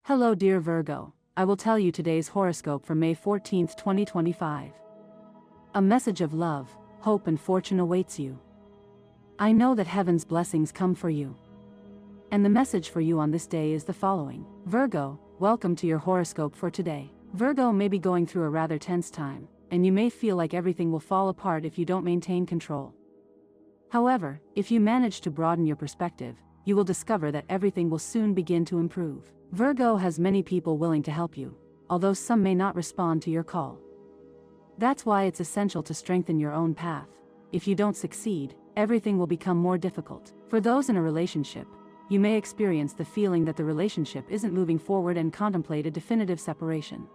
Hello dear Virgo, I will tell you today's horoscope for May 14th, 2025. A message of love, hope and fortune awaits you. I know that heaven's blessings come for you. And the message for you on this day is the following. Virgo, welcome to your horoscope for today. Virgo may be going through a rather tense time, and you may feel like everything will fall apart if you don't maintain control. However, if you manage to broaden your perspective, you will discover that everything will soon begin to improve. Virgo has many people willing to help you, although some may not respond to your call. That's why it's essential to strengthen your own path. If you don't succeed, everything will become more difficult. For those in a relationship, you may experience the feeling that the relationship isn't moving forward and contemplate a definitive separation.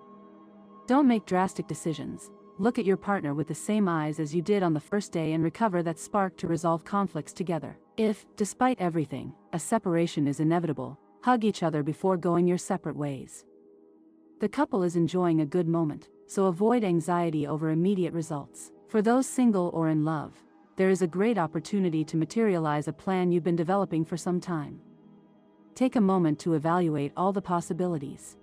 Don't make drastic decisions. Look at your partner with the same eyes as you did on the first day and recover that spark to resolve conflicts together. If, despite everything, a separation is inevitable, hug each other before going your separate ways. The couple is enjoying a good moment, so avoid anxiety over immediate results. For those single or in love, there is a great opportunity to materialize a plan you've been developing for some time. Take a moment to evaluate all the possibilities.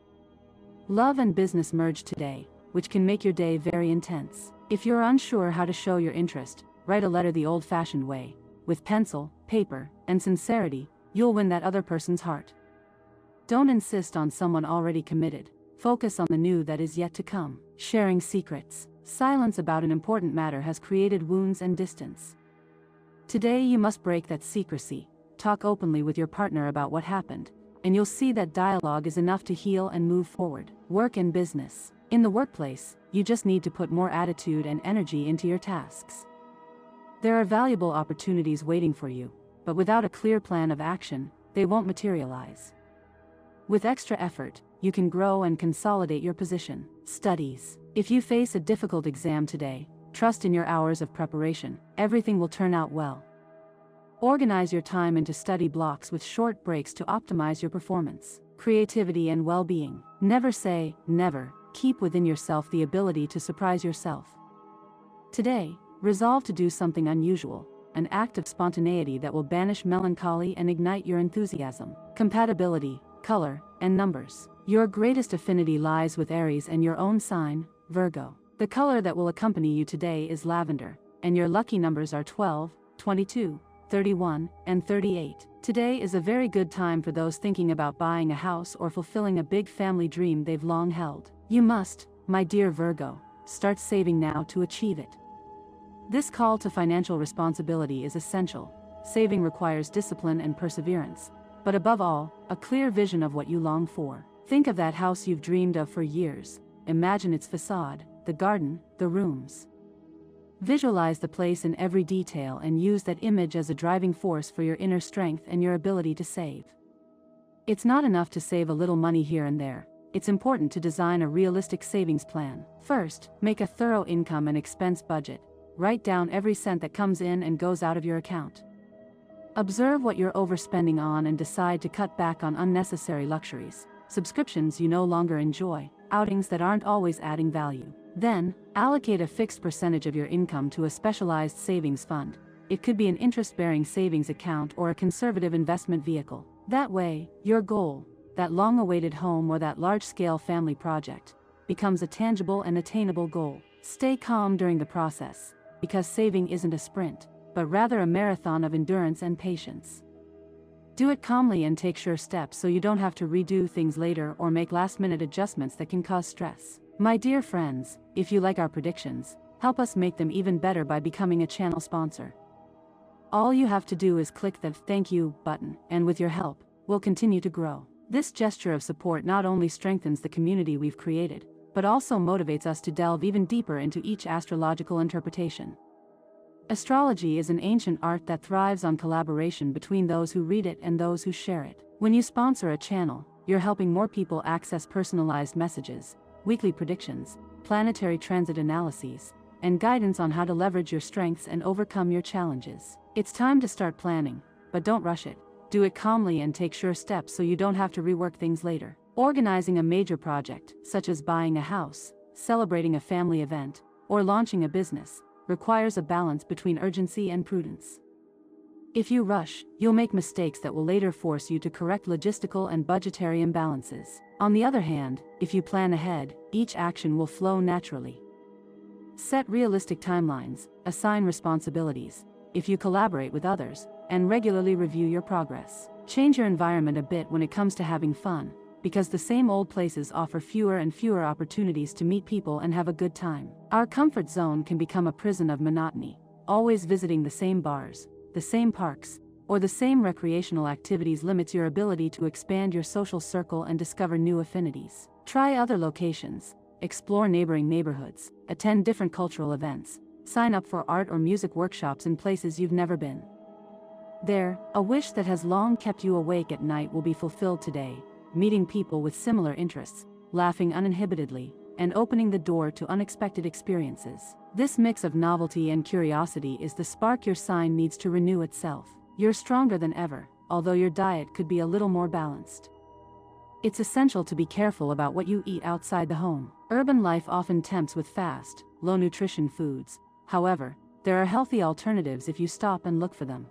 Love and business merge today, which can make your day very intense. If you're unsure how to show your interest, write a letter the old-fashioned way. With pencil, paper, and sincerity, you'll win that other person's heart. Don't insist on someone already committed. Focus on the new that is yet to come. Sharing secrets. Silence about an important matter has created wounds and distance. Today you must break that secrecy. Talk openly with your partner about what happened, and you'll see that dialogue is enough to heal and move forward. Work and business. In the workplace, you just need to put more attitude and energy into your tasks. There are valuable opportunities waiting for you, but without a clear plan of action, they won't materialize. With extra effort, you can grow and consolidate your position. Studies. If you face a difficult exam today, trust in your hours of preparation. Everything will turn out well. Organize your time into study blocks with short breaks to optimize your performance. Creativity and well-being. Never say never. Keep within yourself the ability to surprise yourself. Today, resolve to do something unusual, an act of spontaneity that will banish melancholy and ignite your enthusiasm. Compatibility, color, and numbers. Your greatest affinity lies with Aries and your own sign, Virgo. The color that will accompany you today is lavender, and your lucky numbers are 12, 22, 31, and 38. Today is a very good time for those thinking about buying a house or fulfilling a big family dream they've long held. You must, my dear Virgo, start saving now to achieve it. This call to financial responsibility is essential. Saving requires discipline and perseverance, but above all, a clear vision of what you long for. Think of that house you've dreamed of for years. Imagine its facade, the garden, the rooms. Visualize the place in every detail and use that image as a driving force for your inner strength and your ability to save. It's not enough to save a little money here and there. It's important to design a realistic savings plan. First, make a thorough income and expense budget. Write down every cent that comes in and goes out of your account. Observe what you're overspending on and decide to cut back on unnecessary luxuries, subscriptions you no longer enjoy, outings that aren't always adding value. Then, allocate a fixed percentage of your income to a specialized savings fund. It could be an interest-bearing savings account or a conservative investment vehicle. That way, your goal, that long-awaited home or that large-scale family project, becomes a tangible and attainable goal. Stay calm during the process, because saving isn't a sprint, but rather a marathon of endurance and patience. Do it calmly and take sure steps so you don't have to redo things later or make last-minute adjustments that can cause stress. My dear friends, if you like our predictions, help us make them even better by becoming a channel sponsor. All you have to do is click the "Thank You" button, and with your help, we'll continue to grow. This gesture of support not only strengthens the community we've created, but also motivates us to delve even deeper into each astrological interpretation. Astrology is an ancient art that thrives on collaboration between those who read it and those who share it. When you sponsor a channel, you're helping more people access personalized messages, weekly predictions, planetary transit analyses, and guidance on how to leverage your strengths and overcome your challenges. It's time to start planning, but don't rush it. Do it calmly and take sure steps so you don't have to rework things later. Organizing a major project, such as buying a house, celebrating a family event, or launching a business, requires a balance between urgency and prudence. If you rush, you'll make mistakes that will later force you to correct logistical and budgetary imbalances. On the other hand, if you plan ahead, each action will flow naturally. Set realistic timelines, assign responsibilities, if you collaborate with others, and regularly review your progress. Change your environment a bit when it comes to having fun, because the same old places offer fewer and fewer opportunities to meet people and have a good time. Our comfort zone can become a prison of monotony, always visiting the same bars, the same parks, or the same recreational activities limits your ability to expand your social circle and discover new affinities. Try other locations, explore neighboring neighborhoods, attend different cultural events, sign up for art or music workshops in places you've never been. There, a wish that has long kept you awake at night will be fulfilled today, meeting people with similar interests, laughing uninhibitedly, and opening the door to unexpected experiences. This mix of novelty and curiosity is the spark your sign needs to renew itself. You're stronger than ever, although your diet could be a little more balanced. It's essential to be careful about what you eat outside the home. Urban life often tempts with fast, low-nutrition foods. However, there are healthy alternatives if you stop and look for them.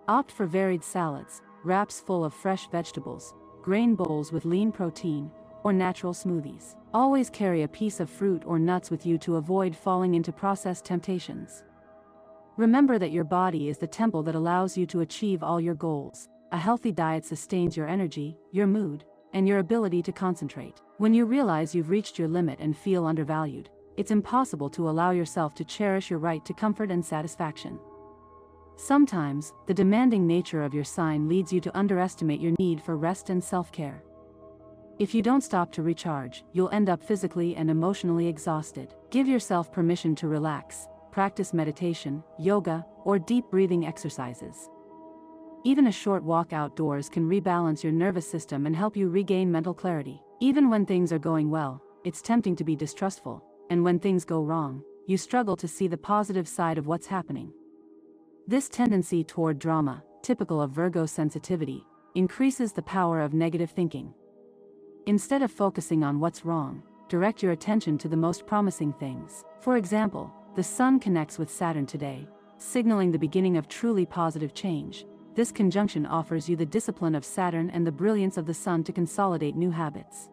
Opt for varied salads, wraps full of fresh vegetables, grain bowls with lean protein, or natural smoothies. Always carry a piece of fruit or nuts with you to avoid falling into processed temptations. Remember that your body is the temple that allows you to achieve all your goals. A healthy diet sustains your energy, your mood, and your ability to concentrate. When you realize you've reached your limit and feel undervalued, it's impossible to allow yourself to cherish your right to comfort and satisfaction. Sometimes, the demanding nature of your sign leads you to underestimate your need for rest and self-care. If you don't stop to recharge, you'll end up physically and emotionally exhausted. Give yourself permission to relax, practice meditation, yoga, or deep breathing exercises. Even a short walk outdoors can rebalance your nervous system and help you regain mental clarity. Even when things are going well, it's tempting to be distrustful, and when things go wrong, you struggle to see the positive side of what's happening. This tendency toward drama, typical of Virgo sensitivity, increases the power of negative thinking. Instead of focusing on what's wrong, direct your attention to the most promising things. For example, the Sun connects with Saturn today, signaling the beginning of truly positive change. This conjunction offers you the discipline of Saturn and the brilliance of the Sun to consolidate new habits.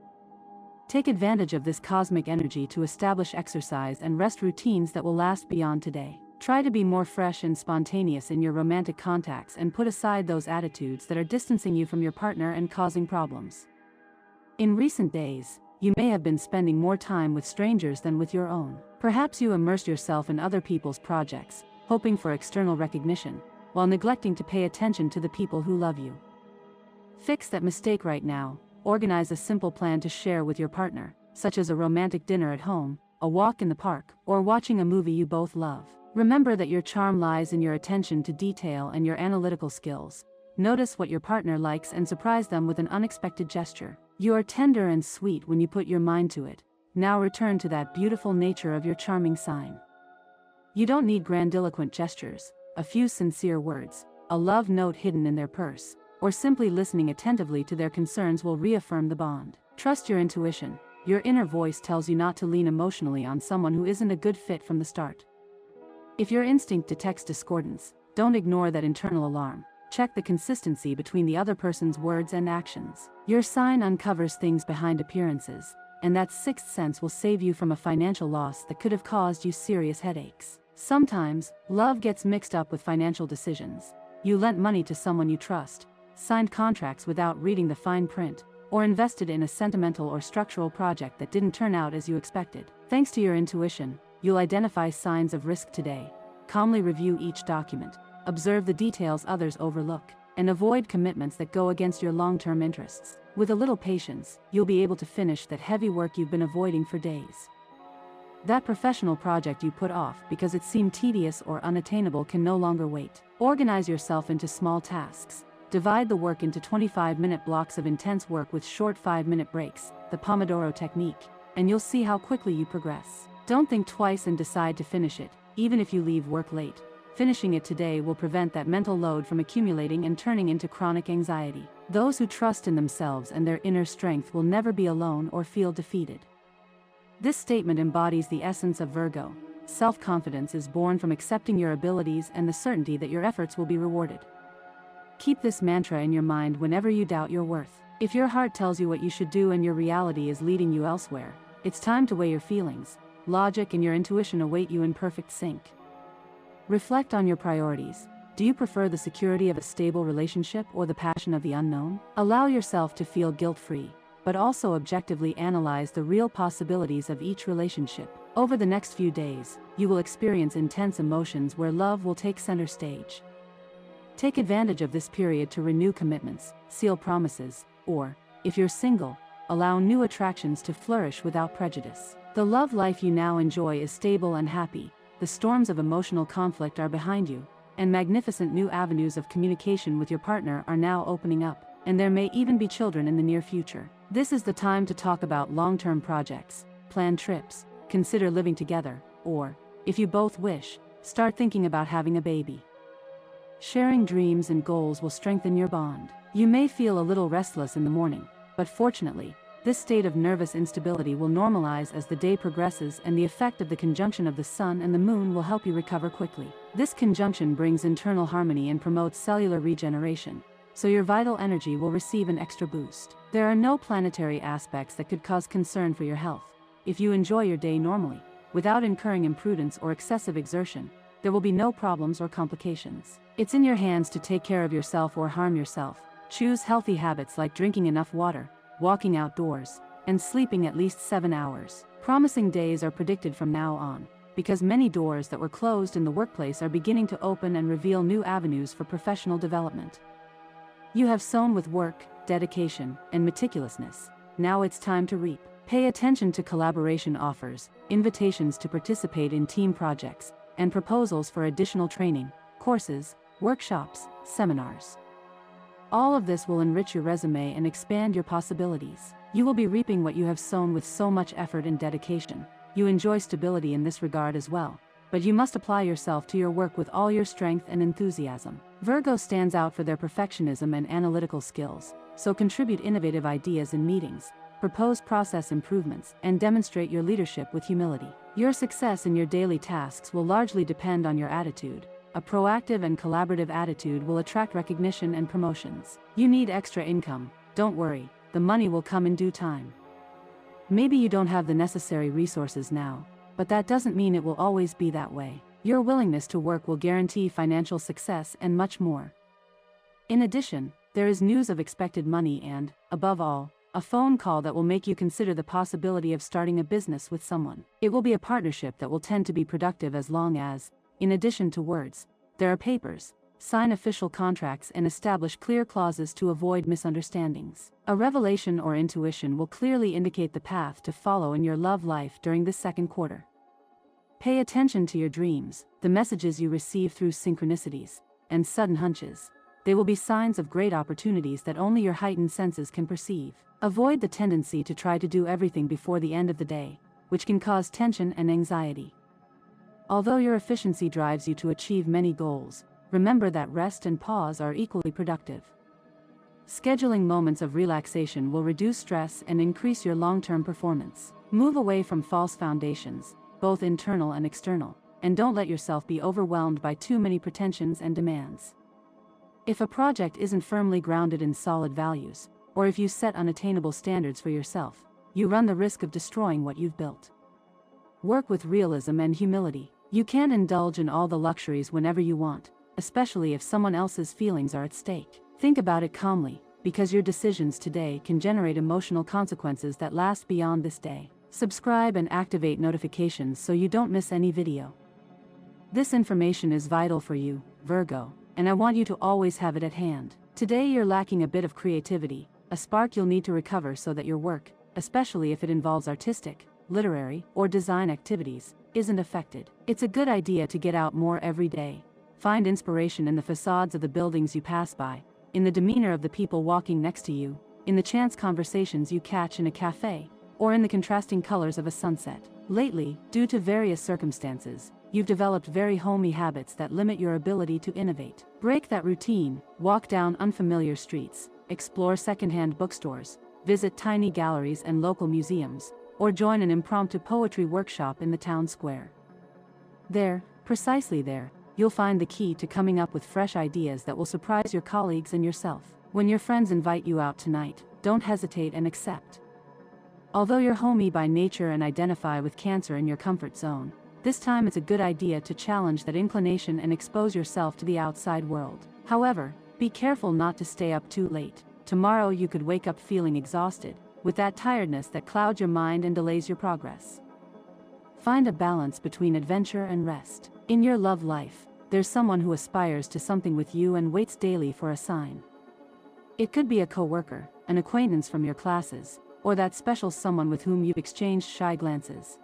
Take advantage of this cosmic energy to establish exercise and rest routines that will last beyond today. Try to be more fresh and spontaneous in your romantic contacts and put aside those attitudes that are distancing you from your partner and causing problems. In recent days, you may have been spending more time with strangers than with your own. Perhaps you immersed yourself in other people's projects, hoping for external recognition, while neglecting to pay attention to the people who love you. Fix that mistake right now. Organize a simple plan to share with your partner, such as a romantic dinner at home, a walk in the park, or watching a movie you both love. Remember that your charm lies in your attention to detail and your analytical skills. Notice what your partner likes and surprise them with an unexpected gesture. You are tender and sweet when you put your mind to it. Now return to that beautiful nature of your charming sign. You don't need grandiloquent gestures, a few sincere words, a love note hidden in their purse, or simply listening attentively to their concerns will reaffirm the bond. Trust your intuition. Your inner voice tells you not to lean emotionally on someone who isn't a good fit from the start. If your instinct detects discordance, don't ignore that internal alarm. Check the consistency between the other person's words and actions. Your sign uncovers things behind appearances, and that sixth sense will save you from a financial loss that could have caused you serious headaches. Sometimes, love gets mixed up with financial decisions. You lent money to someone you trust, signed contracts without reading the fine print, or invested in a sentimental or structural project that didn't turn out as you expected. Thanks to your intuition, you'll identify signs of risk today. Calmly review each document, observe the details others overlook, and avoid commitments that go against your long-term interests. With a little patience, you'll be able to finish that heavy work you've been avoiding for days. That professional project you put off because it seemed tedious or unattainable can no longer wait. Organize yourself into small tasks. Divide the work into 25-minute blocks of intense work with short 5-minute breaks, the Pomodoro technique, and you'll see how quickly you progress. Don't think twice and decide to finish it, even if you leave work late. Finishing it today will prevent that mental load from accumulating and turning into chronic anxiety. Those who trust in themselves and their inner strength will never be alone or feel defeated. This statement embodies the essence of Virgo, Self-confidence is born from accepting your abilities and the certainty that your efforts will be rewarded. Keep this mantra in your mind whenever you doubt your worth. If your heart tells you what you should do and your reality is leading you elsewhere, it's time to weigh your feelings. Logic and your intuition await you in perfect sync. Reflect on your priorities. Do you prefer the security of a stable relationship or the passion of the unknown? Allow yourself to feel guilt-free, but also objectively analyze the real possibilities of each relationship. Over the next few days, you will experience intense emotions where love will take center stage. Take advantage of this period to renew commitments, seal promises, or, if you're single, allow new attractions to flourish without prejudice. The love life you now enjoy is stable and happy, the storms of emotional conflict are behind you, and magnificent new avenues of communication with your partner are now opening up, and there may even be children in the near future. This is the time to talk about long-term projects, plan trips, consider living together, or, if you both wish, start thinking about having a baby. Sharing dreams and goals will strengthen your bond. You may feel a little restless in the morning, but fortunately, this state of nervous instability will normalize as the day progresses, and the effect of the conjunction of the sun and the moon will help you recover quickly. This conjunction brings internal harmony and promotes cellular regeneration, so your vital energy will receive an extra boost. There are no planetary aspects that could cause concern for your health. If you enjoy your day normally, without incurring imprudence or excessive exertion, there will be no problems or complications. It's in your hands to take care of yourself or harm yourself. Choose healthy habits like drinking enough water, walking outdoors, and sleeping at least 7 hours. Promising days are predicted from now on, because many doors that were closed in the workplace are beginning to open and reveal new avenues for professional development. You have sown with work, dedication, and meticulousness. Now it's time to reap. Pay attention to collaboration offers, invitations to participate in team projects, and proposals for additional training, courses, workshops, seminars. All of this will enrich your resume and expand your possibilities. You will be reaping what you have sown with so much effort and dedication. You enjoy stability in this regard as well, but you must apply yourself to your work with all your strength and enthusiasm. Virgo stands out for their perfectionism and analytical skills, so contribute innovative ideas in meetings, propose process improvements, and demonstrate your leadership with humility. Your success in your daily tasks will largely depend on your attitude. A proactive and collaborative attitude will attract recognition and promotions. You need extra income. Don't worry, the money will come in due time. Maybe you don't have the necessary resources now, but that doesn't mean it will always be that way. Your willingness to work will guarantee financial success and much more. In addition, there is news of expected money and, above all, a phone call that will make you consider the possibility of starting a business with someone. It will be a partnership that will tend to be productive as long as, in addition to words, there are papers. Sign official contracts and establish clear clauses to avoid misunderstandings. A revelation or intuition will clearly indicate the path to follow in your love life during this second quarter. Pay attention to your dreams, the messages you receive through synchronicities and sudden hunches. They will be signs of great opportunities that only your heightened senses can perceive. Avoid the tendency to try to do everything before the end of the day, which can cause tension and anxiety. Although your efficiency drives you to achieve many goals, remember that rest and pause are equally productive. Scheduling moments of relaxation will reduce stress and increase your long-term performance. Move away from false foundations, both internal and external, and don't let yourself be overwhelmed by too many pretensions and demands. If a project isn't firmly grounded in solid values, or if you set unattainable standards for yourself, you run the risk of destroying what you've built. Work with realism and humility. You can't indulge in all the luxuries whenever you want, especially if someone else's feelings are at stake. Think about it calmly, because your decisions today can generate emotional consequences that last beyond this day. Subscribe and activate notifications so you don't miss any video. This information is vital for you, Virgo, and I want you to always have it at hand. Today you're lacking a bit of creativity, a spark you'll need to recover so that your work, especially if it involves artistic, literary, or design activities, isn't affected. It's a good idea to get out more every day. Find inspiration in the facades of the buildings you pass by, in the demeanor of the people walking next to you, in the chance conversations you catch in a cafe, or in the contrasting colors of a sunset. Lately, due to various circumstances, you've developed very homey habits that limit your ability to innovate. Break that routine, walk down unfamiliar streets, explore secondhand bookstores, visit tiny galleries and local museums, or join an impromptu poetry workshop in the town square. There, precisely there, you'll find the key to coming up with fresh ideas that will surprise your colleagues and yourself. When your friends invite you out tonight, don't hesitate and accept. Although you're homey by nature and identify with Cancer in your comfort zone, this time it's a good idea to challenge that inclination and expose yourself to the outside world. However, be careful not to stay up too late. Tomorrow you could wake up feeling exhausted, with that tiredness that clouds your mind and delays your progress. Find a balance between adventure and rest. In your love life, there's someone who aspires to something with you and waits daily for a sign. It could be a coworker, an acquaintance from your classes, or that special someone with whom you've exchanged shy glances.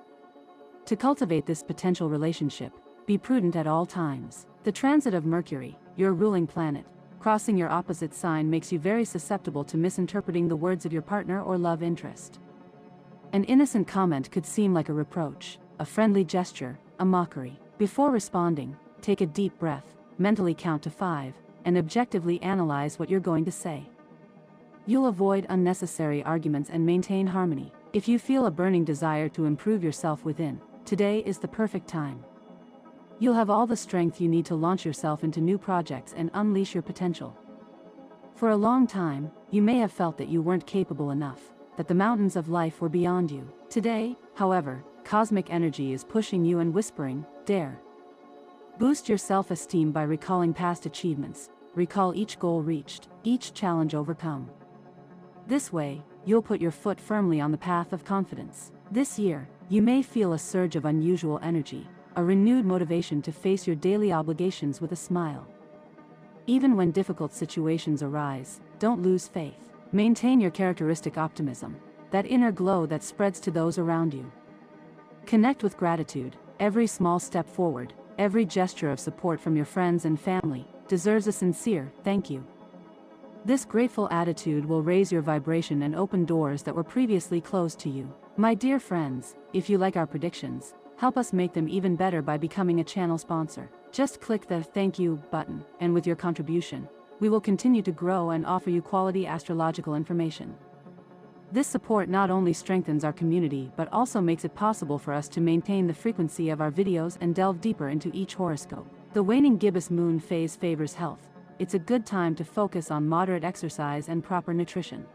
To cultivate this potential relationship, be prudent at all times. The transit of Mercury, your ruling planet, crossing your opposite sign makes you very susceptible to misinterpreting the words of your partner or love interest. An innocent comment could seem like a reproach, a friendly gesture, a mockery. Before responding, take a deep breath, mentally count to 5, and objectively analyze what you're going to say. You'll avoid unnecessary arguments and maintain harmony. If you feel a burning desire to improve yourself within, today is the perfect time. You'll have all the strength you need to launch yourself into new projects and unleash your potential. For a long time, you may have felt that you weren't capable enough, that the mountains of life were beyond you. Today, however, cosmic energy is pushing you and whispering, dare. Boost your self-esteem by recalling past achievements. Recall each goal reached, each challenge overcome. This way, you'll put your foot firmly on the path of confidence. This year, you may feel a surge of unusual energy, a renewed motivation to face your daily obligations with a smile. Even when difficult situations arise, don't lose faith. Maintain your characteristic optimism, that inner glow that spreads to those around you. Connect with gratitude. Every small step forward, every gesture of support from your friends and family, deserves a sincere thank you. This grateful attitude will raise your vibration and open doors that were previously closed to you. My dear friends, if you like our predictions, help us make them even better by becoming a channel sponsor. Just click the thank you button, and with your contribution, we will continue to grow and offer you quality astrological information. This support not only strengthens our community but also makes it possible for us to maintain the frequency of our videos and delve deeper into each horoscope. The waning gibbous moon phase favors health. It's a good time to focus on moderate exercise and proper nutrition.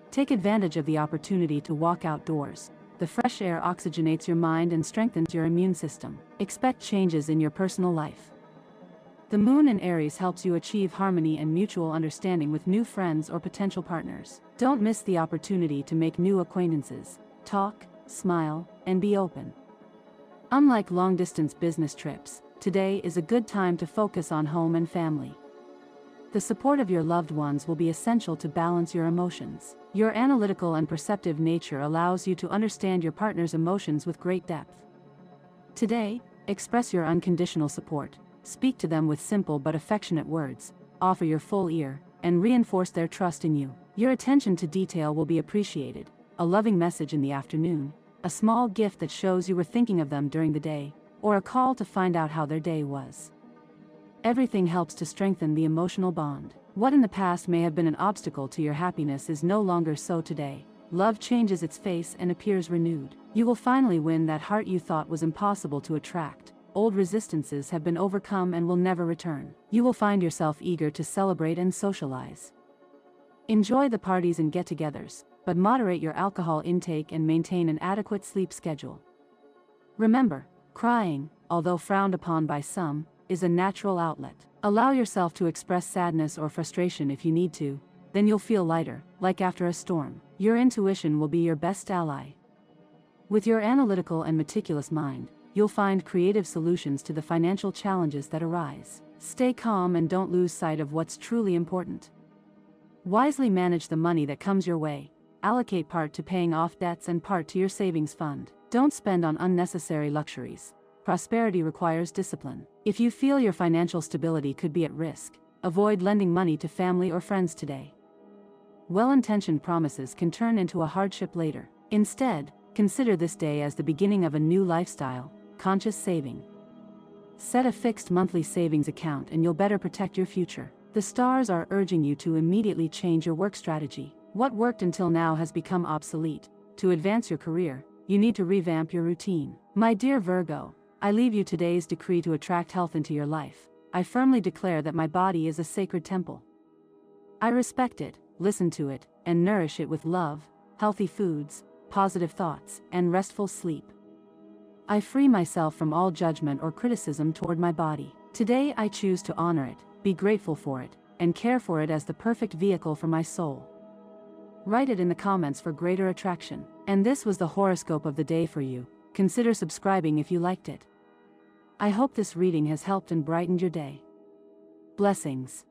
Take advantage of the opportunity to walk outdoors. The fresh air oxygenates your mind and strengthens your immune system. Expect changes in your personal life. The moon in Aries helps you achieve harmony and mutual understanding with new friends or potential partners. Don't miss the opportunity to make new acquaintances. Talk, smile, and be open. Unlike long-distance business trips, today is a good time to focus on home and family. The support of your loved ones will be essential to balance your emotions. Your analytical and perceptive nature allows you to understand your partner's emotions with great depth. Today, express your unconditional support. Speak to them with simple but affectionate words, offer your full ear, and reinforce their trust in you. Your attention to detail will be appreciated. A loving message in the afternoon, a small gift that shows you were thinking of them during the day, or a call to find out how their day was. Everything helps to strengthen the emotional bond. What in the past may have been an obstacle to your happiness is no longer so today. Love changes its face and appears renewed. You will finally win that heart you thought was impossible to attract. Old resistances have been overcome and will never return. You will find yourself eager to celebrate and socialize. Enjoy the parties and get-togethers, but moderate your alcohol intake and maintain an adequate sleep schedule. Remember, crying, although frowned upon by some, is a natural outlet. Allow yourself to express sadness or frustration if you need to, then you'll feel lighter, like after a storm. Your intuition will be your best ally. With your analytical and meticulous mind, you'll find creative solutions to the financial challenges that arise. Stay calm and don't lose sight of what's truly important. Wisely manage the money that comes your way. Allocate part to paying off debts and part to your savings fund. Don't spend on unnecessary luxuries. Prosperity requires discipline. If you feel your financial stability could be at risk, avoid lending money to family or friends today. Well-intentioned promises can turn into a hardship later. Instead, consider this day as the beginning of a new lifestyle, conscious saving. Set a fixed monthly savings account and you'll better protect your future. The stars are urging you to immediately change your work strategy. What worked until now has become obsolete. To advance your career, you need to revamp your routine. My dear Virgo, I leave you today's decree to attract health into your life. I firmly declare that my body is a sacred temple. I respect it, listen to it, and nourish it with love, healthy foods, positive thoughts, and restful sleep. I free myself from all judgment or criticism toward my body. Today I choose to honor it, be grateful for it, and care for it as the perfect vehicle for my soul. Write it in the comments for greater attraction. And this was the horoscope of the day for you. Consider subscribing if you liked it. I hope this reading has helped and brightened your day. Blessings.